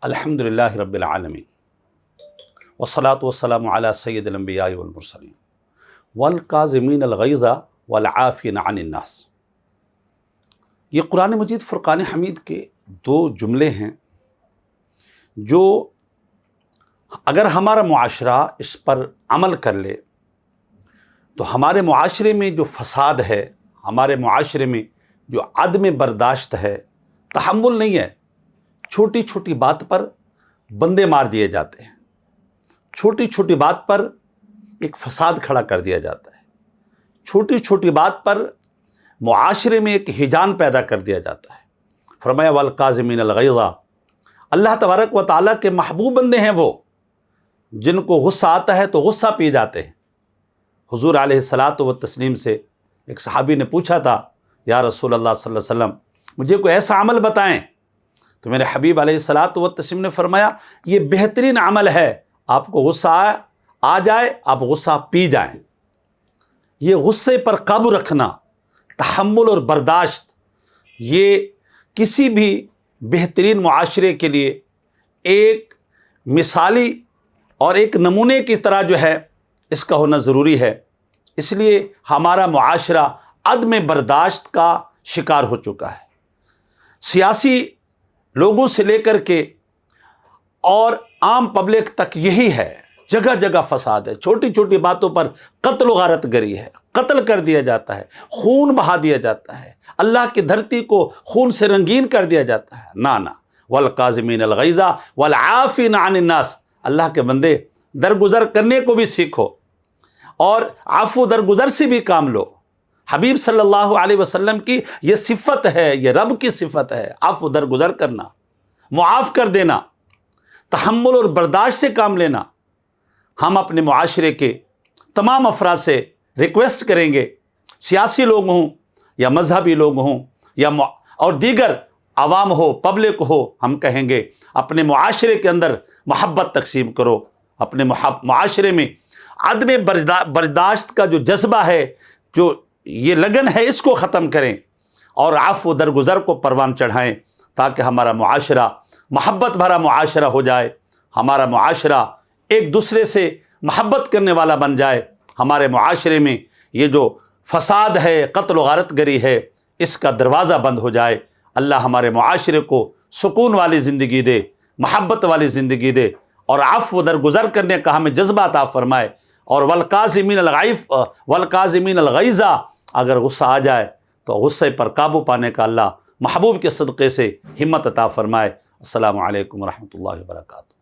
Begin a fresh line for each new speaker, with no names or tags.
الحمد للہ رب العالمین والصلاة والسلام علی سید الانبیاء والمرسلین والقاظمین الغیظ والعافین عن الناس۔ یہ قرآن مجید فرقان حمید کے دو جملے ہیں جو اگر ہمارا معاشرہ اس پر عمل کر لے تو ہمارے معاشرے میں جو فساد ہے، ہمارے معاشرے میں جو عدم برداشت ہے، تحمل نہیں ہے، چھوٹی چھوٹی بات پر بندے مار دیے جاتے ہیں، چھوٹی چھوٹی بات پر ایک فساد کھڑا کر دیا جاتا ہے، چھوٹی چھوٹی بات پر معاشرے میں ایک ہیجان پیدا کر دیا جاتا ہے۔ فرمایا والقاظمین الغیظ، اللہ تبارک و تعالیٰ کے محبوب بندے ہیں وہ جن کو غصہ آتا ہے تو غصہ پی جاتے ہیں۔ حضور علیہ الصلاۃ والتسلیم سے ایک صحابی نے پوچھا تھا، یا رسول اللہ صلی اللہ علیہ وسلم مجھے کوئی ایسا عمل بتائیں، تو میرے حبیب علیہ الصلاۃ والتسلیم نے فرمایا یہ بہترین عمل ہے، آپ کو غصہ آ جائے آپ غصہ پی جائیں۔ یہ غصے پر قابو رکھنا، تحمل اور برداشت، یہ کسی بھی بہترین معاشرے کے لیے ایک مثالی اور ایک نمونے کی طرح جو ہے اس کا ہونا ضروری ہے۔ اس لیے ہمارا معاشرہ عدم برداشت کا شکار ہو چکا ہے، سیاسی لوگوں سے لے کر کے اور عام پبلک تک یہی ہے، جگہ جگہ فساد ہے، چھوٹی چھوٹی باتوں پر قتل و غارت گری ہے، قتل کر دیا جاتا ہے، خون بہا دیا جاتا ہے، اللہ کی دھرتی کو خون سے رنگین کر دیا جاتا ہے۔ نہ والقاظمین الغیظ والعافین عن الناس، اللہ کے بندے درگزر کرنے کو بھی سیکھو اور عفو درگزر سے بھی کام لو۔ حبیب صلی اللہ علیہ وسلم کی یہ صفت ہے، یہ رب کی صفت ہے، عفو درگزر کرنا، معاف کر دینا، تحمل اور برداشت سے کام لینا۔ ہم اپنے معاشرے کے تمام افراد سے ریکویسٹ کریں گے، سیاسی لوگ ہوں یا مذہبی لوگ ہوں یا اور دیگر عوام ہو، پبلک ہو، ہم کہیں گے اپنے معاشرے کے اندر محبت تقسیم کرو، اپنے معاشرے میں عدم برداشت کا جو جذبہ ہے، جو یہ لگن ہے، اس کو ختم کریں اور عفو درگزر کو پروان چڑھائیں تاکہ ہمارا معاشرہ محبت بھرا معاشرہ ہو جائے، ہمارا معاشرہ ایک دوسرے سے محبت کرنے والا بن جائے، ہمارے معاشرے میں یہ جو فساد ہے، قتل و غارت گری ہے، اس کا دروازہ بند ہو جائے۔ اللہ ہمارے معاشرے کو سکون والی زندگی دے، محبت والی زندگی دے اور عفو درگزر کرنے کا ہمیں جذبہ عطا فرمائے۔ اور والقاظمین الغیظ، اگر غصہ آ جائے تو غصے پر قابو پانے کا اللہ محبوب کے صدقے سے ہمت عطا فرمائے۔ السلام علیکم ورحمۃ اللہ وبرکاتہ۔